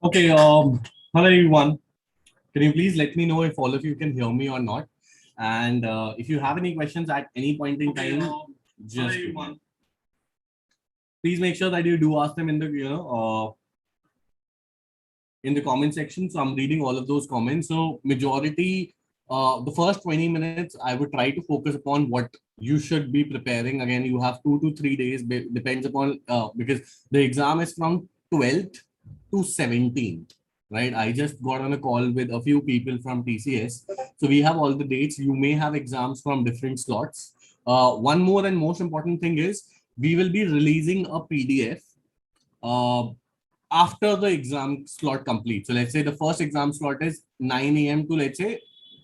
Okay, hello everyone. Can you please let me know if all of you can hear me or not? And if you have any questions at any point in time, just please make sure that you do ask them in the in the comment section. So I'm reading all of those comments. So majority, the first 20 minutes, I would try to focus upon what you should be preparing. Again, you have 2 to 3 days, depends upon because the exam is from 12th to 17th, right? I just got on a call with a few people from TCS. So we have all the dates. You may have exams from different slots. One more and most important thing is we will be releasing a PDF uh, after the exam slot completes. So let's say the first exam slot is 9 a.m. to let's say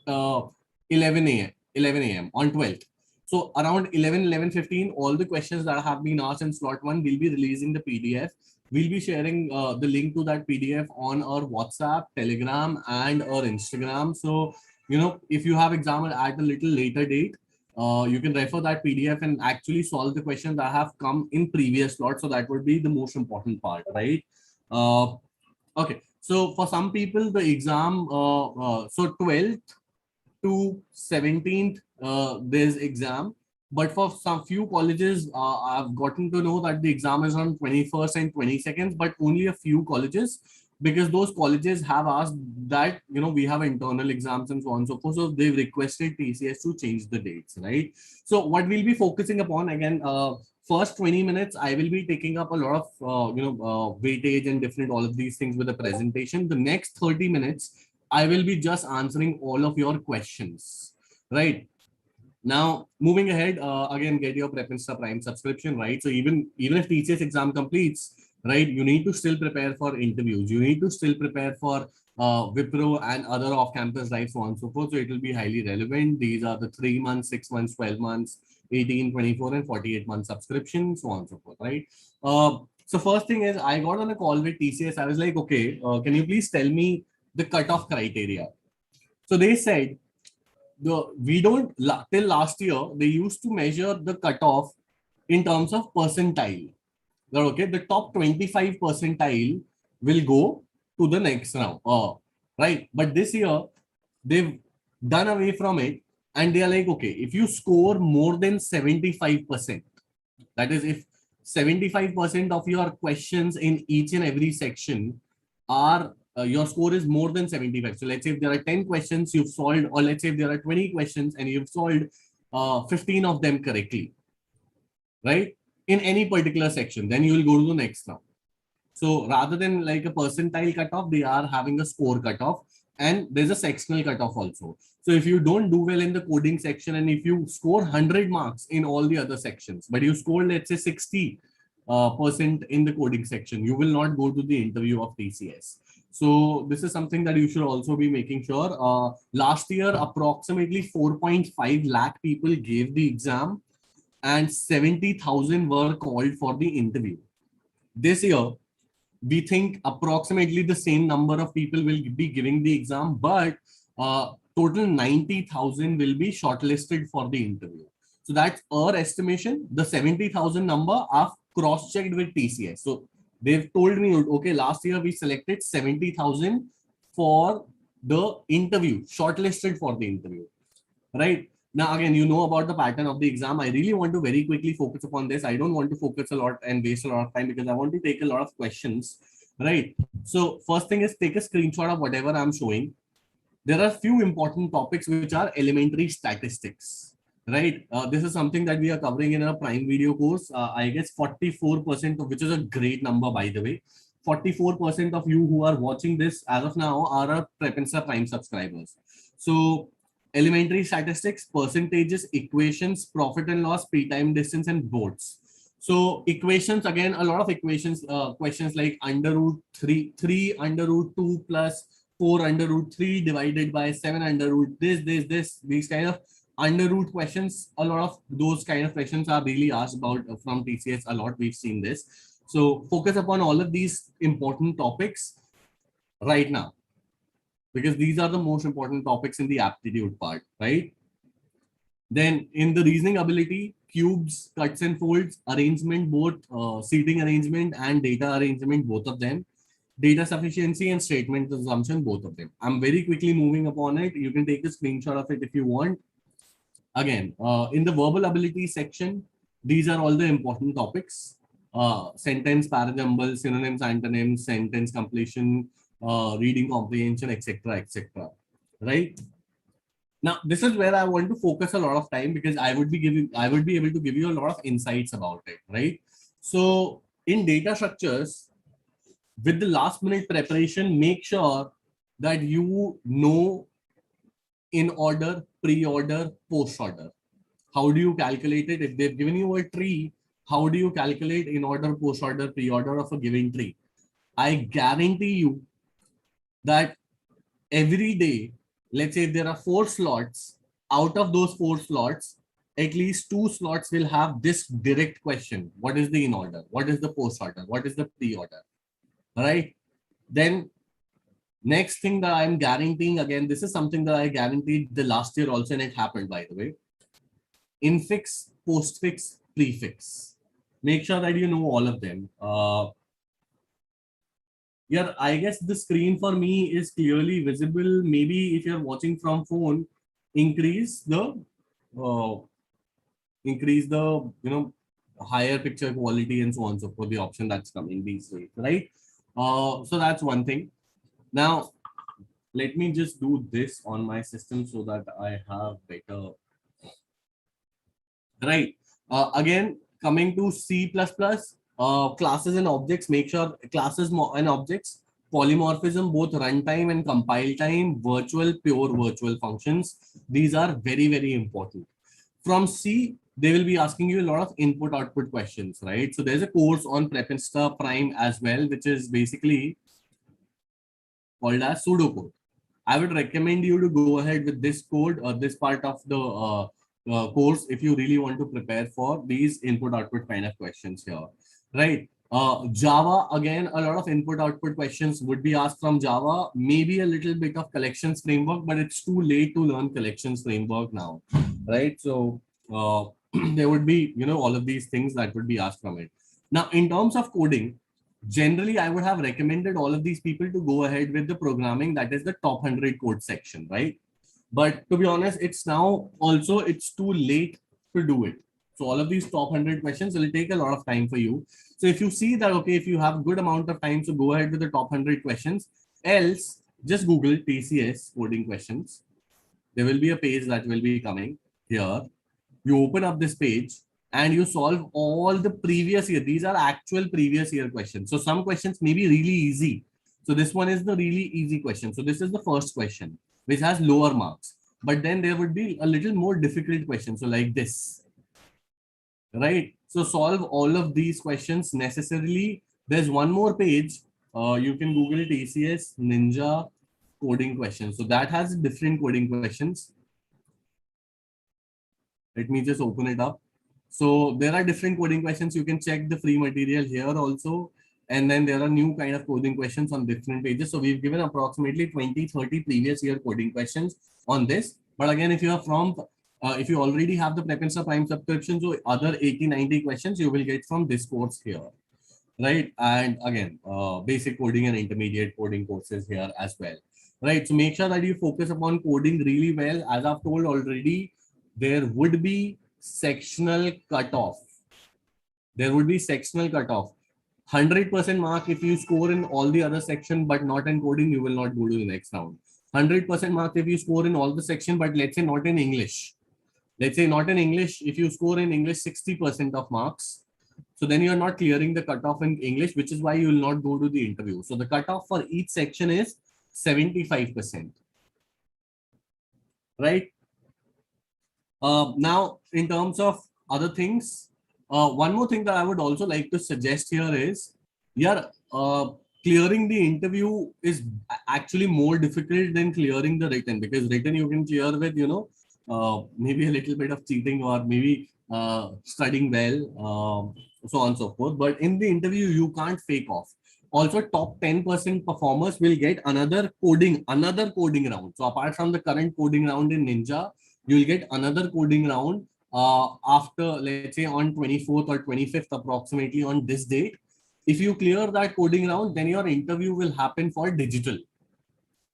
uh, 11 a.m. on 12th. So around 11:15, all the questions that have been asked in slot one, we'll be releasing the PDF. We'll be sharing the link to that PDF on our WhatsApp, Telegram, and our Instagram. So, if you have exam at a little later date, you can refer that PDF and actually solve the questions that have come in previous slots. So that would be the most important part, right? Uh, okay. So for some people, the exam, so 12th to 17th, there's exam. But for some few colleges, I've gotten to know that the exam is on 21st and 22nd, but only a few colleges, because those colleges have asked that, we have internal exams and so on and so forth. So they've requested TCS to change the dates, right? So what we'll be focusing upon again, first 20 minutes, I will be taking up a lot of, weightage and different, all of these things with the presentation. The next 30 minutes, I will be just answering all of your questions, right? Now, moving ahead, again, get your Prepinsta Prime subscription, right? So even if TCS exam completes, right, you need to still prepare for interviews. You need to still prepare for Wipro and other off-campus life, so on and so forth. So it will be highly relevant. These are the 3 months, 6 months, 12 months, 18, 24, and 48 month subscription, so on and so forth, right? So first thing is, I got on a call with TCS. I was like, okay, can you please tell me the cutoff criteria? So they said, we don't till last year they used to measure the cutoff in terms of percentile. Okay, the top 25 percentile will go to the next round. Right. But this year they've done away from it, and they are like, okay, if you score more than 75%, that is, if 75% of your questions in each and every section are your score is more than 75. So let's say if there are 10 questions you've solved, or let's say if there are 20 questions and you've solved 15 of them correctly, right? In any particular section, then you will go to the next round. So rather than like a percentile cutoff, they are having a score cutoff, and there's a sectional cutoff also. So if you don't do well in the coding section, and if you score 100 marks in all the other sections, but you score, let's say, 60% in the coding section, you will not go to the interview of TCS. So this is something that you should also be making sure. Last year, approximately 4.5 lakh people gave the exam, and 70,000 were called for the interview. This year, we think approximately the same number of people will be giving the exam, but total 90,000 will be shortlisted for the interview. So that's our estimation. The 70,000 number I've cross-checked with TCS. So they've told me, okay, last year we selected 70,000 for the interview, shortlisted for the interview, right? Now, again, you know about the pattern of the exam. I really want to very quickly focus upon this. I don't want to focus a lot and waste a lot of time, because I want to take a lot of questions, right? So first thing is, take a screenshot of whatever I'm showing. There are few important topics which are elementary statistics, right? This is something that we are covering in our Prime video course. I guess 44% of, which is a great number, by the way. 44% of you who are watching this as of now are our Prepinsta Prime subscribers. So elementary statistics, percentages, equations, profit and loss, p-time distance, and boards. So equations, again, a lot of equations, questions like under root 3 under root 2 plus 4 under root 3 divided by 7 under root this, these kind of under root questions, a lot of those kind of questions are really asked about from TCS a lot. We've seen this. So focus upon all of these important topics right now, because these are the most important topics in the aptitude part, right? Then in the reasoning ability, cubes, cuts and folds, arrangement, both seating arrangement and data arrangement, both of them, data sufficiency and statement assumption, both of them. I'm very quickly moving upon it. You can take a screenshot of it if you want. Again, in the verbal ability section, these are all the important topics. Sentence, parajumble, synonyms, antonyms, sentence completion, reading comprehension, etc., etc. Right? Now, this is where I want to focus a lot of time, because I would be able to give you a lot of insights about it, right? So in data structures, with the last minute preparation, make sure that you know in order, pre-order, post-order. How do you calculate it? If they've given you a tree, how do you calculate in order, post-order, pre-order of a given tree? I guarantee you that every day, let's say if there are 4 slots, out of those 4 slots, at least 2 slots will have this direct question. What is the in order? What is the post order? What is the pre-order? All right. Then next thing that I'm guaranteeing, again, this is something that I guaranteed the last year also, and it happened, by the way. Infix, postfix, prefix. Make sure that you know all of them. Yeah, I guess the screen for me is clearly visible. Maybe if you're watching from phone, increase the uh, higher picture quality and so on, so for the option that's coming these days, right? So that's one thing. Now let me just do this on my system so that I have better, right? Again, coming to C++, classes and objects, make sure classes and objects, polymorphism, both runtime and compile time, virtual, pure virtual functions. These are very, very important. From C, they will be asking you a lot of input output questions, right? So there's a course on Prepinsta Prime as well, which is basically called as pseudocode. I would recommend you to go ahead with this code or this part of the course if you really want to prepare for these input output kind of questions here, right? Java, again, a lot of input output questions would be asked from Java, maybe a little bit of collections framework, but it's too late to learn collections framework now, right? So there would be, all of these things that would be asked from it. Now, in terms of coding, generally, I would have recommended all of these people to go ahead with the programming that is the top 100 code section, right? But to be honest, it's too late to do it. So all of these top 100 questions will take a lot of time for you. So if you see that, okay, if you have good amount of time, so go ahead with the top 100 questions. Else, just Google TCS coding questions. There will be a page that will be coming here. You open up this page and you solve all the previous year. These are actual previous year questions. So some questions may be really easy. So this one is the really easy question. So this is the first question, which has lower marks. But then there would be a little more difficult question. So like this, right? So solve all of these questions necessarily. There's one more page. You can Google TCS Ninja coding questions. So that has different coding questions. Let me just open it up. So there are different coding questions. You can check the free material here also. And then there are new kind of coding questions on different pages. So we've given approximately 20-30 previous year coding questions on this. But again, if you are if you already have the Prepinsta Prime subscription, so other 80-90 questions you will get from this course here, right? And again, basic coding and intermediate coding courses here as well, right? So make sure that you focus upon coding really well. As I've told already, there would be sectional cutoff. There would be sectional cutoff. 100% mark if you score in all the other section, but not in coding, you will not go to the next round. 100% mark if you score in all the section, but let's say not in English. Let's say not in English. If you score in English 60% of marks, so then you're not clearing the cutoff in English, which is why you will not go to the interview. So the cutoff for each section is 75%. Right? Now, in terms of other things, one more thing that I would also like to suggest here is, clearing the interview is actually more difficult than clearing the written, because written you can clear with, maybe a little bit of cheating or maybe studying well, so on and so forth. But in the interview, you can't fake off. Also, top 10% performers will get another coding round. So apart from the current coding round in Ninja, you'll get another coding round after, let's say, on 24th or 25th, approximately on this date. If you clear that coding round, then your interview will happen for digital.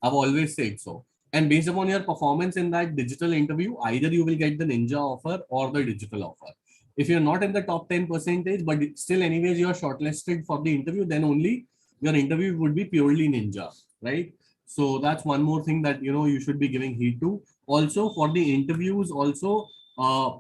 I've always said so. And based upon your performance in that digital interview, either you will get the Ninja offer or the digital offer. If you're not in the top 10 percentage, but still anyways you're shortlisted for the interview, then only your interview would be purely Ninja, right? So that's one more thing that you should be giving heed to. Also for the interviews, also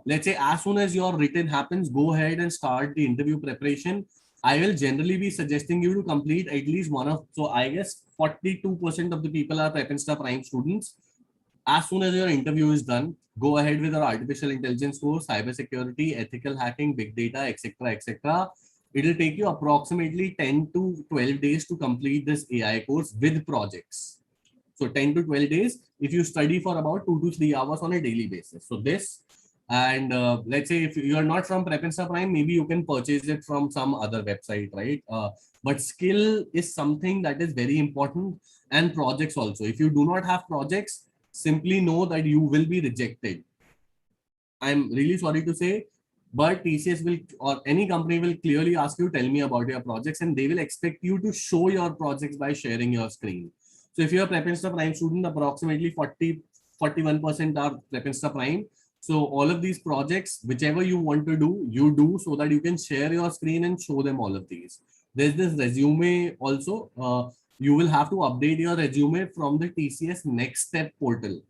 let's say as soon as your written happens, go ahead and start the interview preparation. I will generally be suggesting you to complete at least one of, so I guess 42% of the people are Prepinsta Prime students. As soon as your interview is done, go ahead with your artificial intelligence course, cybersecurity, ethical hacking, big data, etc., etc. It will take you approximately 10 to 12 days to complete this AI course with projects. So 10 to 12 days if you study for about 2 to 3 hours on a daily basis. So this, and let's say if you're not from Prepinsta Prime, maybe you can purchase it from some other website, right? But skill is something that is very important, and projects also. If you do not have projects, simply know that you will be rejected. I'm really sorry to say, but TCS will, or any company will clearly ask you, tell me about your projects, and they will expect you to show your projects by sharing your screen. So if you're a Prepinsta Prime student, approximately 41% are Prepinsta Prime. So all of these projects, whichever you want to do, you do, so that you can share your screen and show them all of these. There's this resume also. You will have to update your resume from the TCS Next Step portal.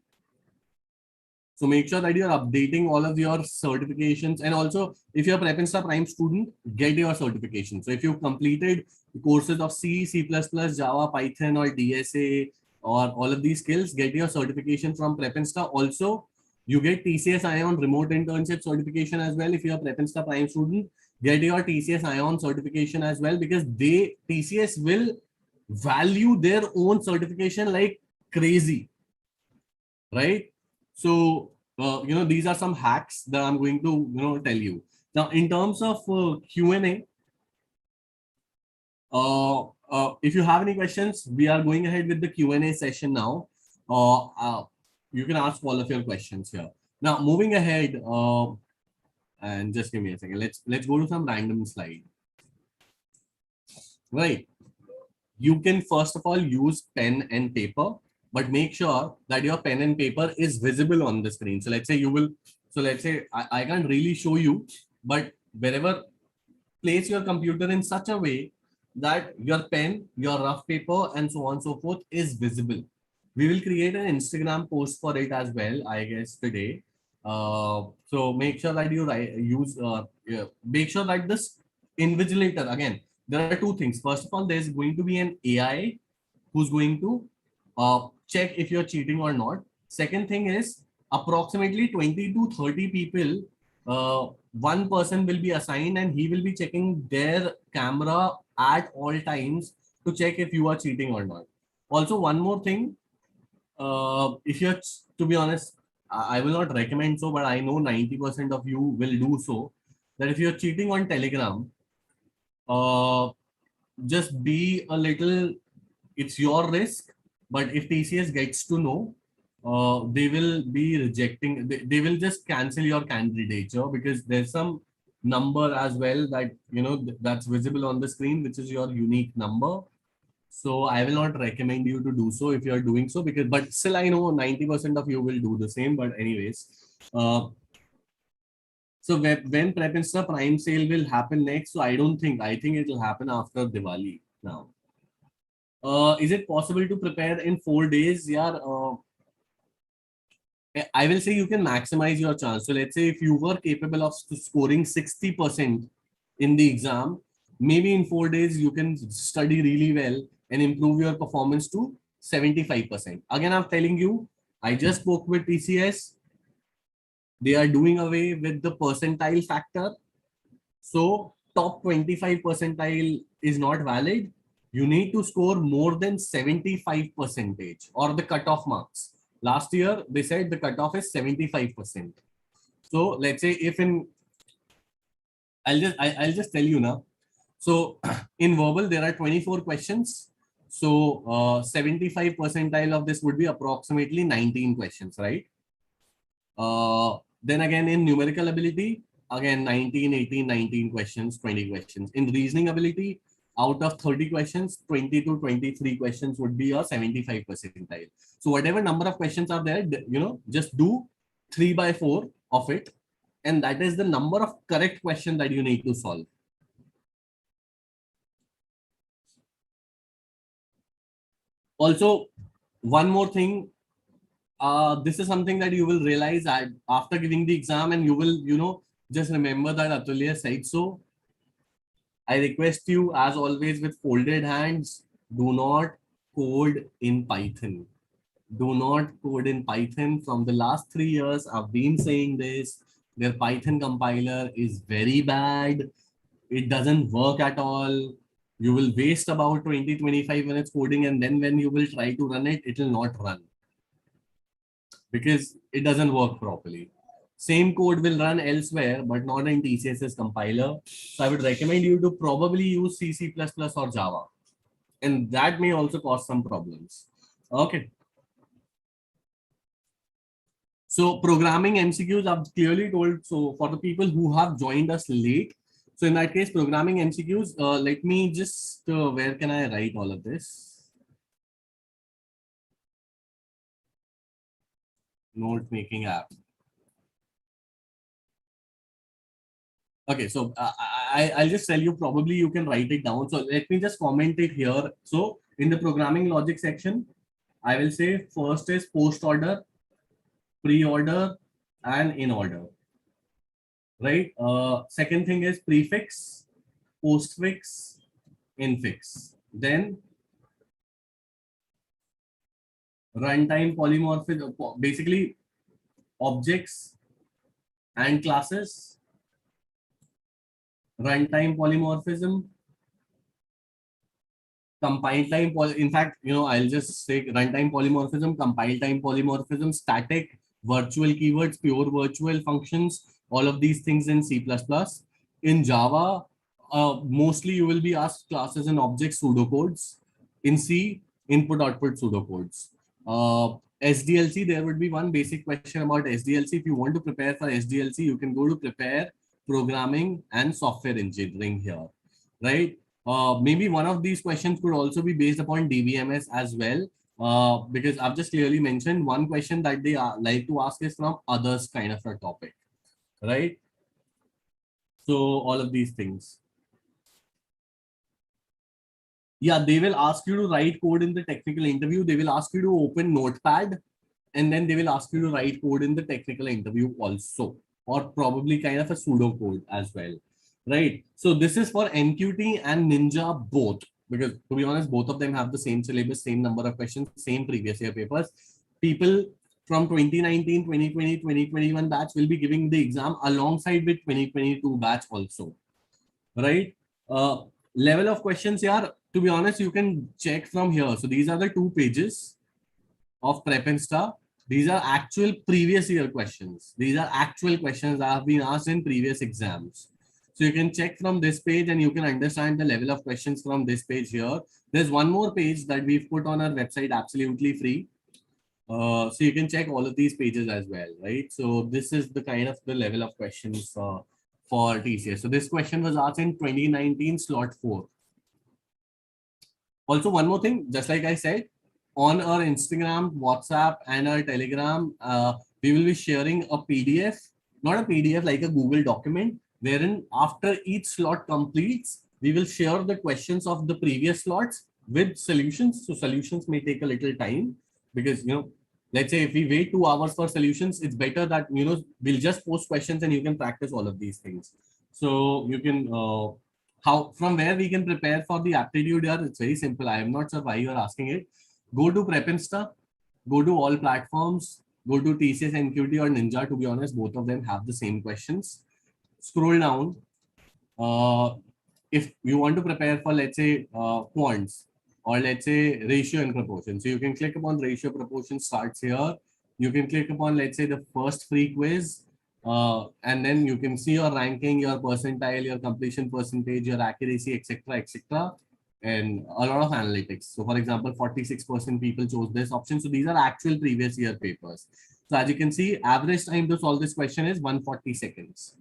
So make sure that you're updating all of your certifications. And also, if you're a Prepinsta Prime student, get your certification. So if you've completed courses of C, C++, Java, Python, or DSA, or all of these skills, get your certification from Prepinsta. Also, you get TCS Ion remote internship certification as well. If you're a Prepinsta Prime student, get your TCS Ion certification as well, because TCS will value their own certification like crazy, right? So, these are some hacks that I'm going to, tell you. Now, in terms of Q&A, if you have any questions, we are going ahead with the Q&A session now. You can ask all of your questions here. Now, moving ahead, and just give me a second. Let's go to some random slide. Right. You can first of all use pen and paper, but make sure that your pen and paper is visible on the screen. So let's say I can't really show you, but wherever, place your computer in such a way that your pen, your rough paper, and so on and so forth is visible. We will create an Instagram post for it as well, I guess, today. So make sure that you make sure that this invigilator, again, there are two things. First of all, there's going to be an AI who's going to check if you're cheating or not. Second thing is, approximately 20 to 30 people, one person will be assigned, and he will be checking their camera at all times to check if you are cheating or not. Also, one more thing, if you're, to be honest, I will not recommend so, but I know 90% of you will do so, that if you're cheating on Telegram, uh, just be a little, it's your risk, but if TCS gets to know, they will be rejecting, they will just cancel your candidature, because there's some number as well that, that's visible on the screen, which is your unique number. So I will not recommend you to do so if you're doing so, because, but still I know 90% of you will do the same, but anyways, so when Prepinsta Prime sale will happen next? So I think it will happen after Diwali now. Is it possible to prepare in 4 days? Yeah, I will say you can maximize your chance. So let's say if you were capable of scoring 60% in the exam, maybe in 4 days you can study really well and improve your performance to 75%. Again, I'm telling you, I just spoke with TCS. They are doing away with the percentile factor. So top 25 percentile is not valid. You need to score more than 75% or the cutoff marks. Last year, they said the cutoff is 75%. So let's say if in, I'll just tell you now. So in verbal, there are 24 questions. So 75 percentile of this would be approximately 19 questions, right? Then again, in numerical ability, again 19, 18, 19 questions, 20 questions. In reasoning ability, out of 30 questions, 20 to 23 questions would be a 75 percentile. So whatever number of questions are there, just do 3 by 4 of it. And that is the number of correct questions that you need to solve. Also, one more thing, this is something that you will realize after giving the exam, and you will, just remember that Atulya said so. I request you, as always, with folded hands, do not code in Python. Do not code in Python. From the last 3 years, I've been saying this. Their Python compiler is very bad. It doesn't work at all. You will waste about 20-25 minutes coding, and then when you will try to run it, it will not run because it doesn't work properly. Same code will run elsewhere, but not in TCS's compiler. So I would recommend you to probably use C, C++ or Java. And that may also cause some problems. Okay. So programming MCQs, I've clearly told. So for the people who have joined us late, so in that case, programming MCQs, let me just, where can I write all of this? Note making app. Okay, so I'll just tell you, probably you can write it down. So let me just comment it here. So in the programming logic section, I will say first is post order, pre-order, and in order, right? Second thing is prefix, postfix, infix. Then runtime polymorphism, basically objects and classes, runtime polymorphism, compile time, in fact, I'll just say runtime polymorphism, compile time polymorphism, static, virtual keywords, pure virtual functions, all of these things in C++. In Java, mostly you will be asked classes and objects pseudocodes. In C, input output pseudocodes. SDLC, there would be one basic question about SDLC. If you want to prepare for SDLC, you can go to prepare programming and software engineering here, right? Maybe one of these questions could also be based upon DBMS as well, because I've just clearly mentioned one question that they like to ask is from others kind of a topic, right? So all of these things. Yeah, they will ask you to write code in the technical interview. They will ask you to open Notepad, and then they will ask you to write code in the technical interview also, or probably kind of a pseudo code as well, right? So this is for NQT and Ninja both, because to be honest, both of them have the same syllabus, same number of questions, same previous year papers. People from 2019, 2020, 2021 batch will be giving the exam alongside with 2022 batch also, right? Level of questions here, to be honest, you can check from here. So these are the 2 pages of Prep Insta. These are actual previous year questions. These are actual questions that have been asked in previous exams. So you can check from this page and you can understand the level of questions from this page here. There's one more page that we've put on our website absolutely free. So you can check all of these pages as well, right? So this is the kind of the level of questions for TCS. So this question was asked in 2019 slot 4. Also, one more thing, just like I said, on our Instagram, WhatsApp, and our Telegram, we will be sharing a PDF, not a PDF, like a Google document, wherein after each slot completes, we will share the questions of the previous slots with solutions. So solutions may take a little time because, let's say if we wait 2 hours for solutions, it's better that, we'll just post questions and you can practice all of these things. So you can, from where we can prepare for the aptitude here, it's very simple. I am not sure why you are asking it. Go to Prep Insta, go to all platforms, go to TCS, NQT or Ninja. To be honest, both of them have the same questions. Scroll down. If you want to prepare for, let's say, quants, or let's say ratio and proportion. So you can click upon ratio proportion starts here. You can click upon, let's say, the first free quiz, and then you can see your ranking, your percentile, your completion percentage, your accuracy, etc., etc., and a lot of analytics. So, for example, 46% people chose this option. So these are actual previous year papers. So as you can see, average time to solve this question is 140 seconds.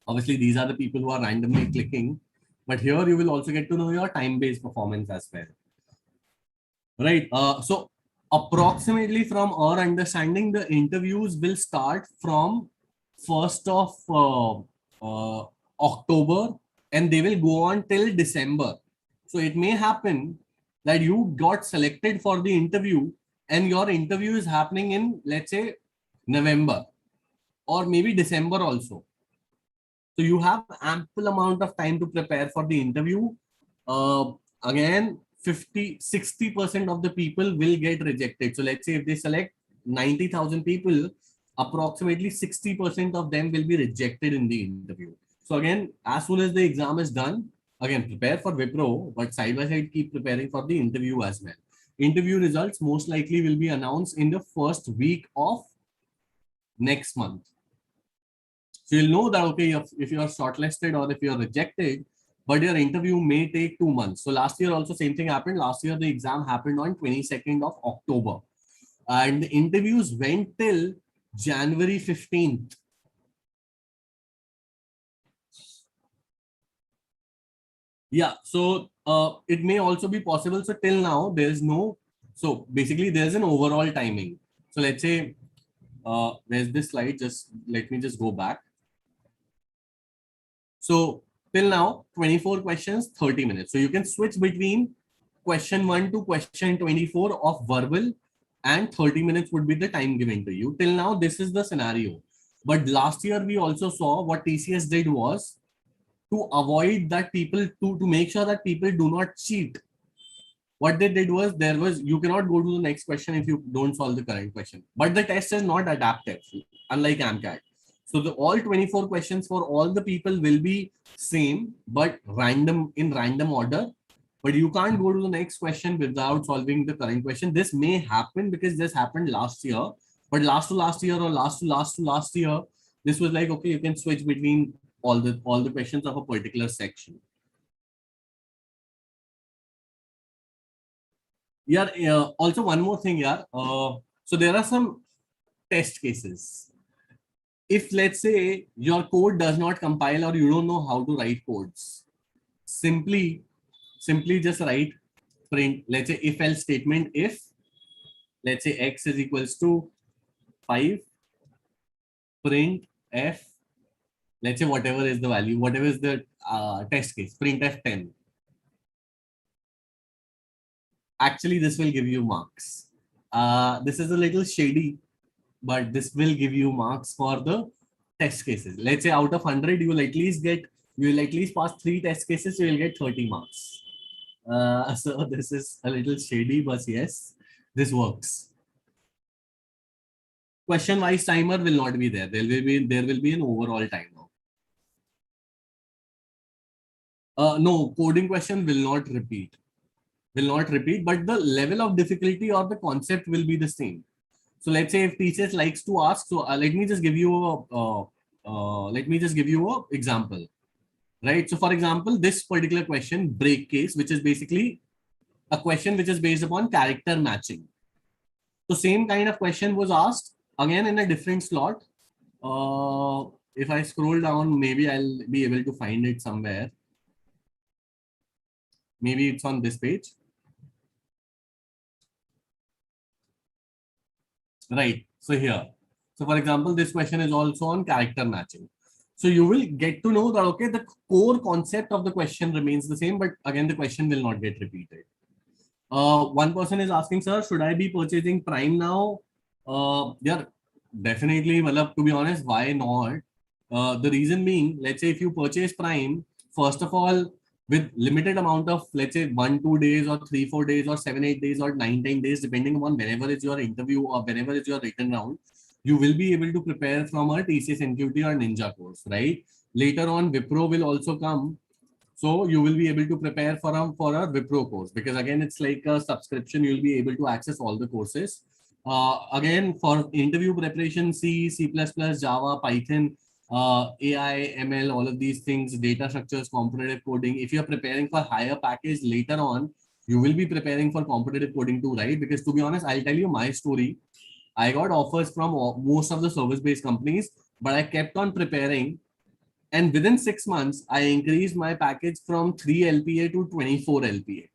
Obviously, these are the people who are randomly clicking, but here you will also get to know your time-based performance as well. Right. So approximately from our understanding, the interviews will start from 1st of October, and they will go on till December. So it may happen that you got selected for the interview and your interview is happening in, let's say, November or maybe December also. So you have ample amount of time to prepare for the interview. Again, 60% of the people will get rejected. So let's say if they select 90,000 people, approximately 60% of them will be rejected in the interview. So again, as soon as the exam is done, again, prepare for Wipro, but side by side, keep preparing for the interview as well. Interview results most likely will be announced in the first week of next month. So you'll know that, okay, if you are shortlisted or if you are rejected, but your interview may take 2 months. So last year also same thing happened. Last year the exam happened on 22nd of October. And the interviews went till January 15th. Yeah, so it may also be possible. So till now, there's no, so basically there's an overall timing. So let's say, there's this slide, just let me just go back. So till now, 24 questions, 30 minutes. So you can switch between question 1 to question 24 of verbal, and 30 minutes would be the time given to you. Till now, this is the scenario. But last year, we also saw what TCS did was to avoid that people, to make sure that people do not cheat. What they did was, you cannot go to the next question if you don't solve the current question. But the test is not adaptive, unlike AMCAT. So all 24 questions for all the people will be same, but in random order. But you can't go to the next question without solving the current question. This may happen because this happened last year, but last to last year or last to last year, this was like, okay, you can switch between all the questions of a particular section. Yeah. Also, one more thing, yeah. So there are some test cases. If let's say your code does not compile or you don't know how to write codes, simply just write print. Let's say if else statement. If let's say x is equals to 5, print f. Let's say whatever is the value, whatever is the test case, print f 10. Actually, this will give you marks. This is a little shady, but this will give you marks for the test cases. Let's say out of 100, you will at least pass 3 test cases, you will get 30 marks. So this is a little shady, but yes, this works. Question wise timer will not be there. There will be an overall timer. No, coding question will not repeat. But the level of difficulty or the concept will be the same. So let's say if TCS likes to ask, so let me just give you a example, right? So for example, this particular question, break case, which is basically a question which is based upon character matching. So same kind of question was asked again in a different slot. If I scroll down, maybe I'll be able to find it somewhere. Maybe it's on this page. Right. So here. So for example, this question is also on character matching. So you will get to know that, okay, the core concept of the question remains the same, but again, the question will not get repeated. One person is asking, sir, should I be purchasing Prime now? Yeah, definitely. To be honest, why not? The reason being, let's say if you purchase Prime, first of all, with limited amount of, let's say 1-2 days or 3-4 days or 7-8 days or 9-10 days, depending upon whenever is your interview or whenever is your written round, you will be able to prepare from a TCS NQT or Ninja course, right? Later on, Wipro will also come. So you will be able to prepare for a Wipro course, because again, it's like a subscription. You'll be able to access all the courses. Again, for interview preparation, C, C++, Java, Python, AI, ML, all of these things, data structures, competitive coding. If you're preparing for higher package later on, you will be preparing for competitive coding too, right? Because to be honest, I'll tell you my story. I got offers from most of the service-based companies, but I kept on preparing. And within 6 months, I increased my package from 3 LPA to 24 LPA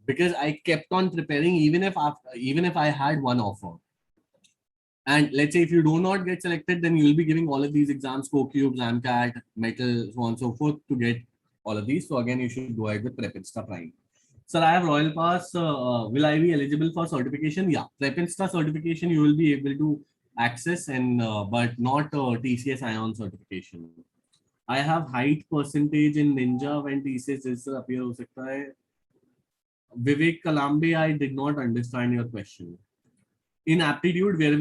because I kept on preparing even if I had one offer. And let's say if you do not get selected, then you will be giving all of these exams, CoCube, XamCat, Metal, so on and so forth to get all of these. So again, you should go ahead with Prepinsta Prime. Sir, I have Royal Pass. Will I be eligible for certification? Yeah, Prepinsta certification you will be able to access, and but not TCS Ion certification. I have height percentage in Ninja when TCS is appear ho sakta hai. Vivek Kalambe, I did not understand your question. In aptitude, there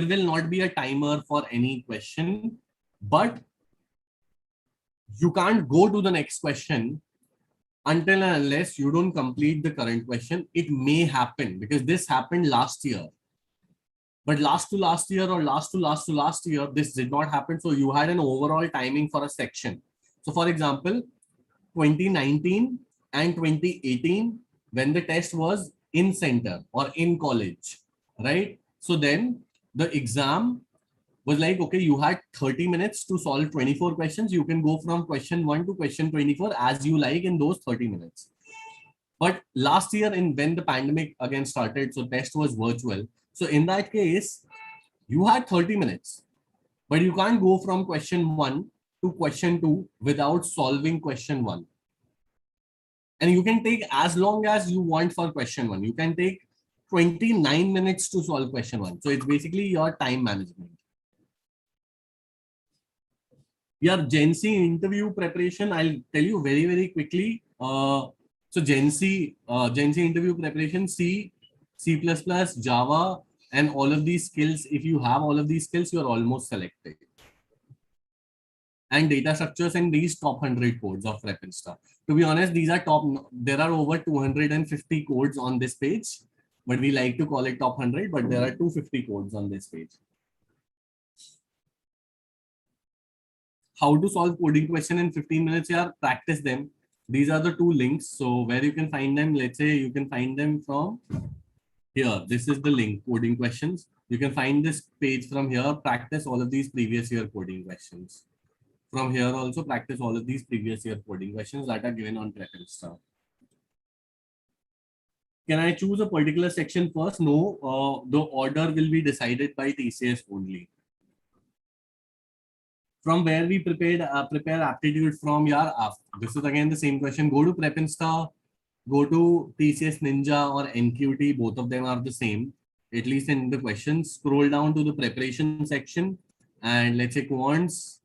will not be a timer for any question, but you can't go to the next question until and unless you don't complete the current question. It may happen because this happened last year, but last to last year or last to last year, this did not happen. So you had an overall timing for a section. So for example, 2019 and 2018, when the test was in center or in college, right? So then the exam was like, okay, you had 30 minutes to solve 24 questions. You can go from question 1 to question 24 as you like in those 30 minutes. But last year, in when the pandemic again started, so test was virtual. So in that case, you had 30 minutes, but you can't go from question 1 to question 2 without solving question 1. And you can take as long as you want for question 1. You can take 29 minutes to solve question 1. So it's basically your time management. Your Gen Z interview preparation, I'll tell you very, very quickly. So Gen Z interview preparation, C, C++, Java, and all of these skills. If you have all of these skills, you're almost selected. And data structures and these top 100 codes of Prepinsta. To be honest, these are top. There are over 250 codes on this page, but we like to call it top 100. But there are 250 codes on this page. How to solve coding question in 15 minutes? Yeah, practice them. These are the two links. So where you can find them, let's say you can find them from here. This is the link, coding questions. You can find this page from here. Practice all of these previous year coding questions. From here also practice all of these previous year coding questions that are given on Prepinsta. Can I choose a particular section first? No, the order will be decided by TCS only. From where we prepare aptitude from, yeah, this is again the same question. Go to Prepinsta, go to TCS Ninja or NQT, both of them are the same, at least in the questions. Scroll down to the preparation section and let's say quants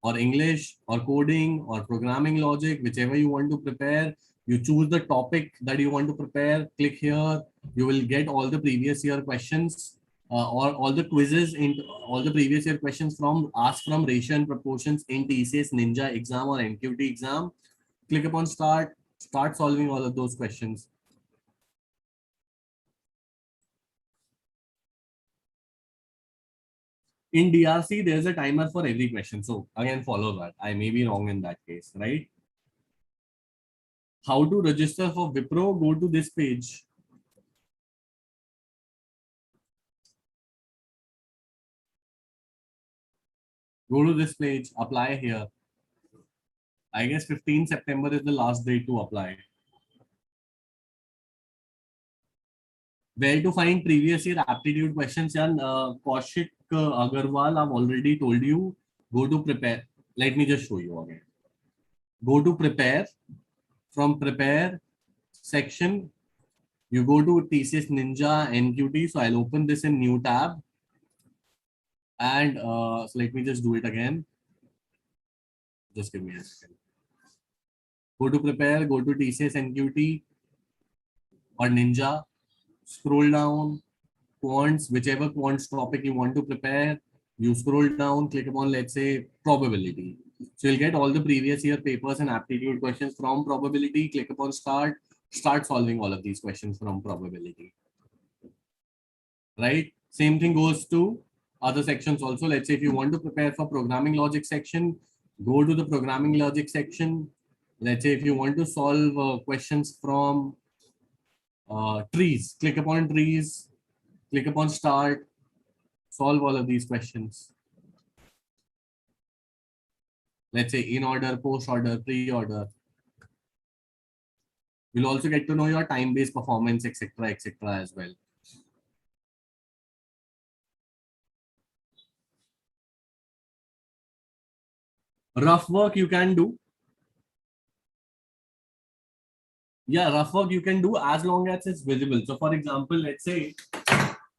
or English or coding or programming logic, whichever you want to prepare. You choose the topic that you want to prepare, click here, you will get all the previous year questions or all the quizzes in all the previous year questions from asked from ratio and proportions in TCS Ninja exam or NQT exam. Click upon start solving all of those questions. In DRC, there's a timer for every question. So again, follow that. I may be wrong in that case, right? How to register for Wipro? Go to this page. Go to this page, apply here. I guess 15 September is the last day to apply. Where to find previous year aptitude questions? And Kaushik Agarwal, I've already told you. Go to prepare. Let me just show you again. Go to prepare. From prepare section, you go to TCS Ninja NQT. So I'll open this in new tab. And so let me just do it again. Just give me a second. Go to prepare, go to TCS NQT or Ninja. Scroll down, quants, whichever quants topic you want to prepare. You scroll down, click upon, let's say, probability. So you'll get all the previous year papers and aptitude questions from probability. Click upon start solving all of these questions from probability. right? Same thing goes to other sections also. Let's say if you want to prepare for programming logic section, go to the programming logic section. Let's say if you want to solve questions from trees, click upon trees, click upon start, solve all of these questions. Let's say in order, post order, pre-order. You'll also get to know your time-based performance, etc., as well. Rough work you can do. Yeah, rough work you can do as long as it's visible. So for example, let's say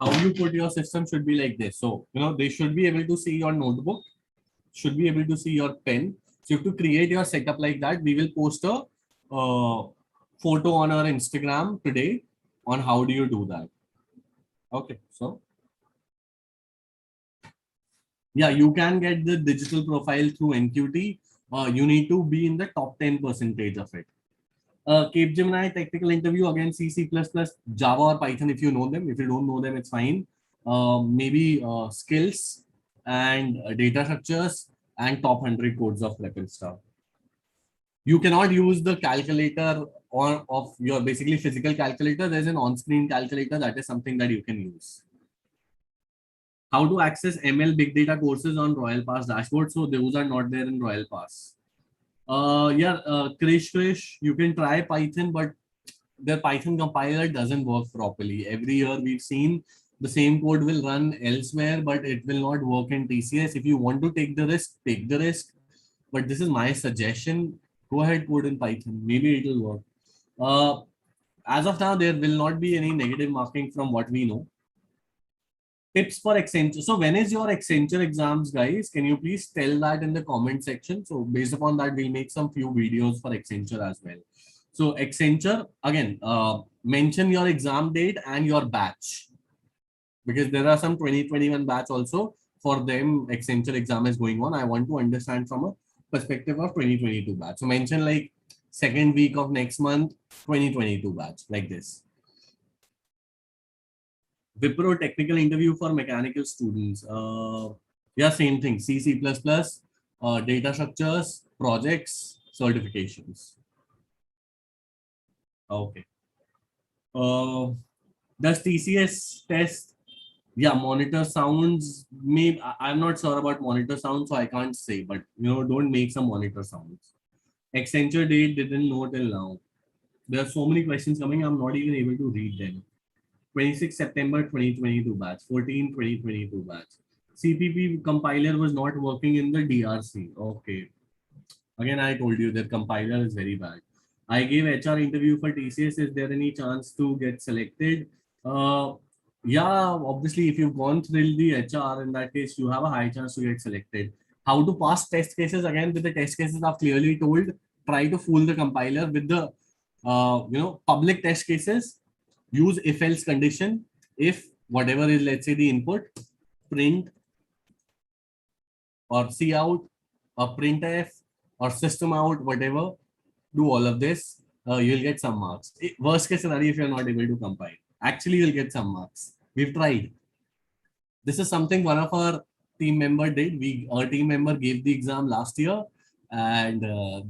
how you put your system should be like this. So, they should be able to see your notebook, should be able to see your pen. So to create your setup like that, we will post a photo on our Instagram today on how do you do that. Okay, so yeah, you can get the digital profile through NQT. You need to be in the top 10% of it. Cape Gemini technical interview again, C++, Java or Python if you know them. If you don't know them, it's fine. Maybe skills and data structures and top 100 codes of rep and stuff. You cannot use the calculator or of your basically physical calculator. There's an on-screen calculator that is something that you can use. How to access ML big data courses on Royal Pass dashboard. So those are not there in Royal Pass. Krish, you can try Python, but the Python compiler doesn't work properly. Every year we've seen the same code will run elsewhere, but it will not work in TCS. If you want to take the risk, take the risk. But this is my suggestion. Go ahead, code in Python. Maybe it will work. As of now, there will not be any negative marking from what we know. Tips for Accenture. So when is your Accenture exams, guys? Can you please tell that in the comment section? So based upon that, we'll make some few videos for Accenture as well. So Accenture, again, mention your exam date and your batch. Because there are some 2021 batch also. For them, Accenture exam is going on. I want to understand from a perspective of 2022 batch. So mention like second week of next month, 2022 batch, like this. Wipro technical interview for mechanical students. Yeah, same thing. C++, data structures, projects, certifications. Okay. Does TCS test? Yeah, monitor sounds. Maybe I'm not sure about monitor sounds, so I can't say. But don't make some monitor sounds. Accenture date didn't know till now. There are so many questions coming. I'm not even able to read them. 26 September 2022 batch, 14 2022 batch. CPP compiler was not working in the DRC. Okay. Again, I told you that compiler is very bad. I gave HR interview for TCS. Is there any chance to get selected? Yeah, obviously, if you've gone through the HR, in that case, you have a high chance to get selected. How to pass test cases? Again, with the test cases, I've clearly told, try to fool the compiler with the, public test cases. Use if else condition. If whatever is, let's say, the input, print or C out or printf or system out, whatever, do all of this, you'll get some marks. Worst case scenario, if you're not able to compile, actually you'll get some marks. We've tried. This is something one of our team member did. Our team member gave the exam last year, and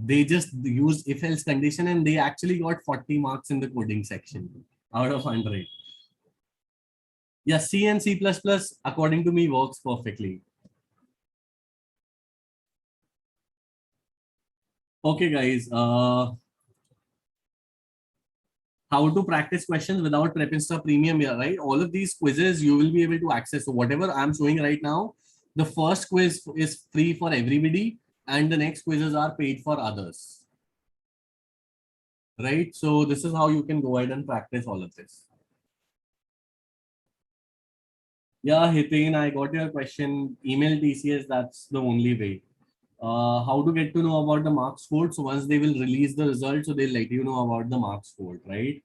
they just used if else condition, and they actually got 40 marks in the coding section out of 100. Yeah, C and C++, according to me, works perfectly. Okay, guys. How to practice questions without Prep Insta Premium, yeah, right? All of these quizzes you will be able to access. So whatever I'm showing right now, the first quiz is free for everybody, and the next quizzes are paid for others. Right? So this is how you can go ahead and practice all of this. Yeah, Hitin, I got your question. Email TCS, that's the only way. How to get to know about the marks code? So once they will release the results, so they'll let you know about the marks code, right?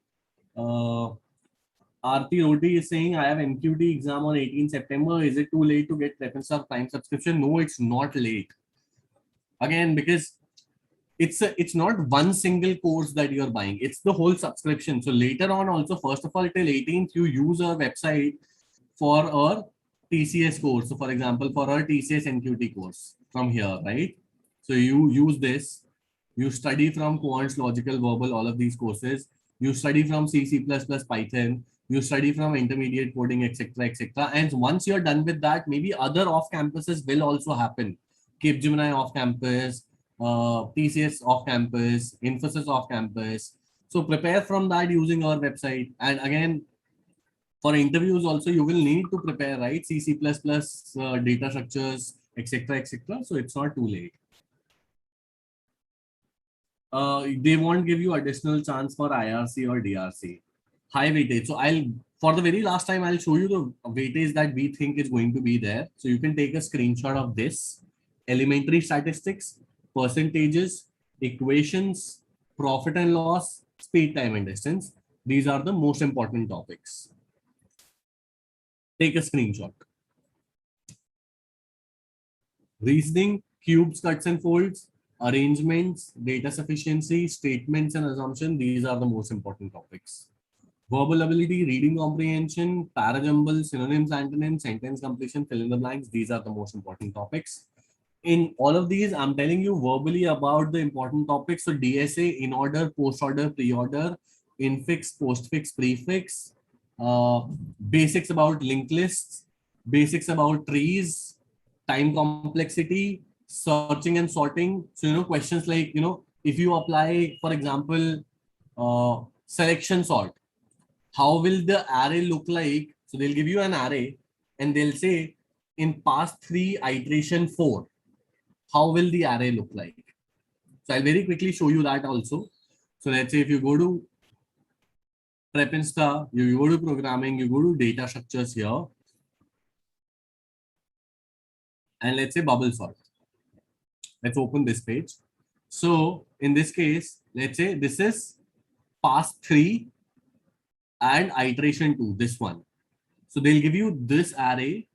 Aarti Roti is saying, I have NQT exam on 18 September. Is it too late to get Prep Insta Prime subscription? No, it's not late. Again, because it's not one single course that you're buying. It's the whole subscription. So later on also, first of all, till 18th, you use our website for our TCS course. So for example, for our TCS NQT course from here, right? So you use this, you study from quants, logical, verbal, all of these courses. You study from C, C++, Python, you study from intermediate coding, etc., etc. And once you're done with that, maybe other off campuses will also happen. Capgemini off campus, TCS off campus, Infosys off campus. So prepare from that using our website. And again, for interviews also, you will need to prepare, right? C, C++, data structures, etc., etc. So it's not too late. They won't give you additional chance for IRC or DRC. High weightage. So for the very last time, I'll show you the weightage that we think is going to be there. So you can take a screenshot of this. Elementary statistics, percentages, equations, profit and loss, speed, time and distance. These are the most important topics. Take a screenshot. Reasoning, cubes, cuts and folds, arrangements, data sufficiency, statements and assumption. These are the most important topics. Verbal ability, reading comprehension, parajumble, synonyms, antonyms, sentence completion, fill in the blanks. These are the most important topics. In all of these, I'm telling you verbally about the important topics. So DSA, in order, post order, pre-order, infix, postfix, prefix, basics about linked lists, basics about trees, time complexity, searching and sorting. So, questions like, if you apply, for example, selection sort, how will the array look like? So they'll give you an array and they'll say in past 3 iteration 4, how will the array look like? So I'll very quickly show you that also. So let's say if you go to Prep Insta, you go to programming, you go to data structures here. And let's say bubble sort. Let's open this page. So in this case, let's say this is past 3 and iteration 2, this one. So they'll give you this array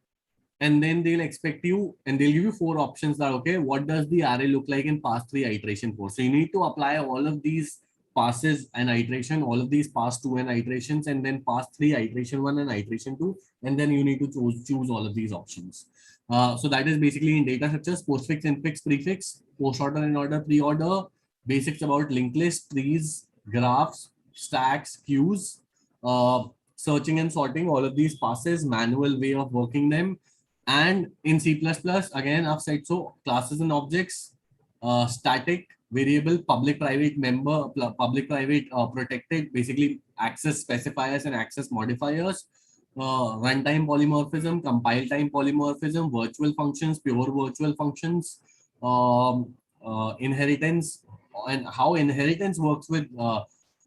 and then they'll expect you and they'll give you 4 options that, okay, what does the array look like in past 3 iteration 4? So you need to apply all of these passes and iteration, all of these past 2 and iterations, and then past 3 iteration 1 and iteration 2, and then you need to choose all of these options. So that is basically in data structures, postfix, infix, prefix, post order and order, pre-order, basics about linked list, trees, graphs, stacks, queues, searching and sorting, all of these passes, manual way of working them. And in C++, again, I've said so, classes and objects, static, variable, public, private, member, public, private, protected, basically access specifiers and access modifiers, runtime polymorphism, compile time polymorphism, virtual functions, pure virtual functions, inheritance, and how inheritance works with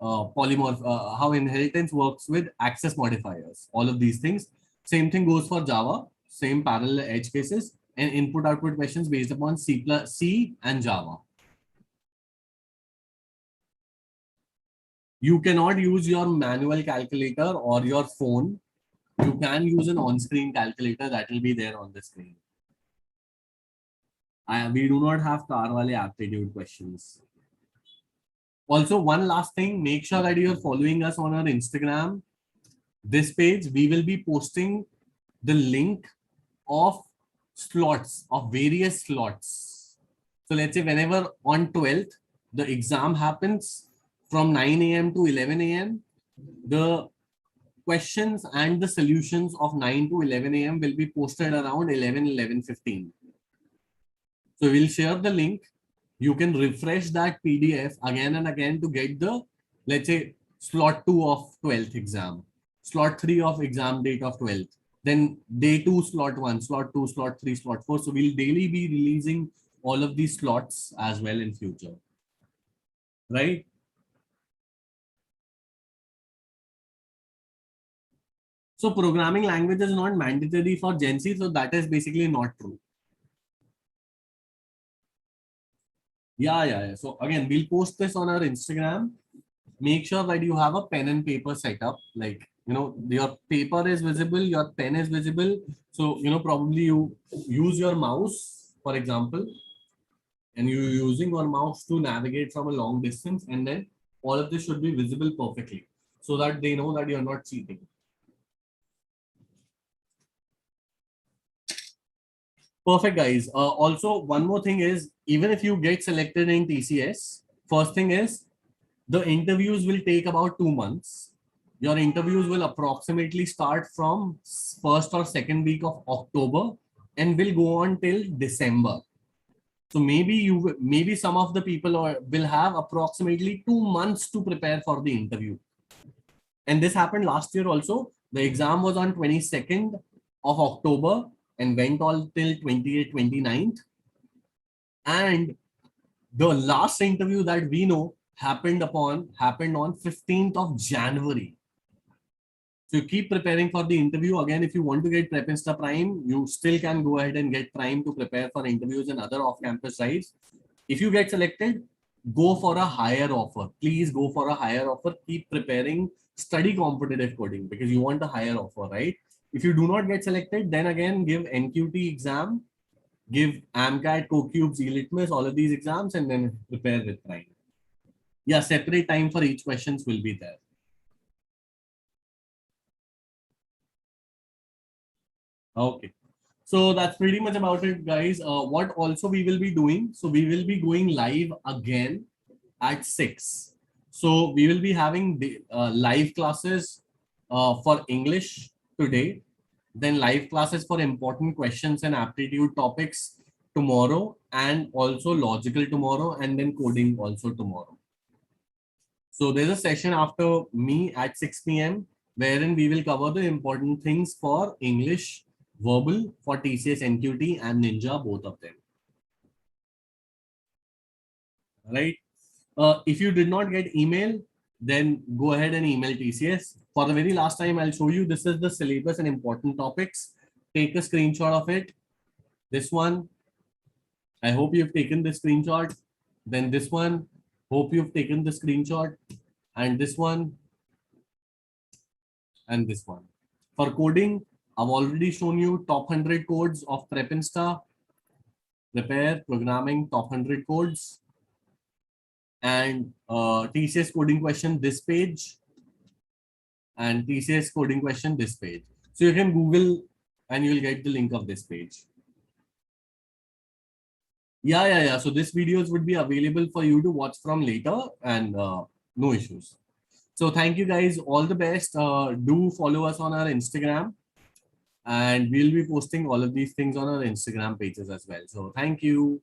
how inheritance works with access modifiers, all of these things. Same thing goes for Java, same parallel edge cases, and input output questions based upon C and Java. You cannot use your manual calculator or your phone. You can use an on-screen calculator that will be there on the screen. We do not have car wale aptitude questions. Also, one last thing, make sure that you're following us on our Instagram. This page, we will be posting the link of slots, of various slots. So let's say whenever on 12th, the exam happens from 9 a.m. to 11 a.m., the questions and the solutions of 9 to 11 a.m. will be posted around 11:15. So we'll share the link. You can refresh that PDF again and again to get the, let's say, slot 2 of 12th exam, slot 3 of exam date of 12th, then day 2, slot 1, slot 2, slot 3, slot 4. So we'll daily be releasing all of these slots as well in future, right? So programming language is not mandatory for Gen Z, so that is basically not true. Yeah. So again, we'll post this on our Instagram. Make sure that you have a pen and paper setup. Like, your paper is visible, your pen is visible. So, probably you use your mouse, for example, and you're using your mouse to navigate from a long distance. And then all of this should be visible perfectly so that they know that you're not cheating. Perfect, guys. Also, one more thing is, even if you get selected in TCS, first thing is the interviews will take about 2 months. Your interviews will approximately start from first or second week of October and will go on till December. So maybe some of the people will have approximately 2 months to prepare for the interview. And this happened last year also. The exam was on 22nd of October and went all till 28th, 29th. And the last interview that we know happened on 15th of January. So you keep preparing for the interview. Again, if you want to get Prep Insta Prime, you still can go ahead and get Prime to prepare for interviews and other off-campus drives. If you get selected, go for a higher offer. Please go for a higher offer. Keep preparing, study competitive coding because you want a higher offer, right? If you do not get selected, then again, give NQT exam, give AMCAT, CoCubes, eLitmus, all of these exams, and then prepare with Prime. Yeah, separate time for each questions will be there. Okay. So that's pretty much about it, guys. What also we will be doing, so we will be going live again at 6. So we will be having the live classes for English today, then live classes for important questions and aptitude topics tomorrow, and also logical tomorrow, and then coding also tomorrow. So there's a session after me at 6 p.m. wherein we will cover the important things for English verbal for TCS, NQT, and Ninja, both of them. Right? If you did not get email, then go ahead and email TCS. For the very last time, I'll show you this is the syllabus and important topics. Take a screenshot of it. This one, I hope you've taken the screenshot. Then this one, hope you've taken the screenshot. And this one, and this one. For coding, I've already shown you top 100 codes of Prep Insta, prepare, programming, top 100 codes, and TCS coding question this page, and TCS coding question this page. So you can Google and you'll get the link of this page. Yeah. So this videos would be available for you to watch from later and no issues. So thank you guys. All the best. Do follow us on our Instagram. And we'll be posting all of these things on our Instagram pages as well. So thank you.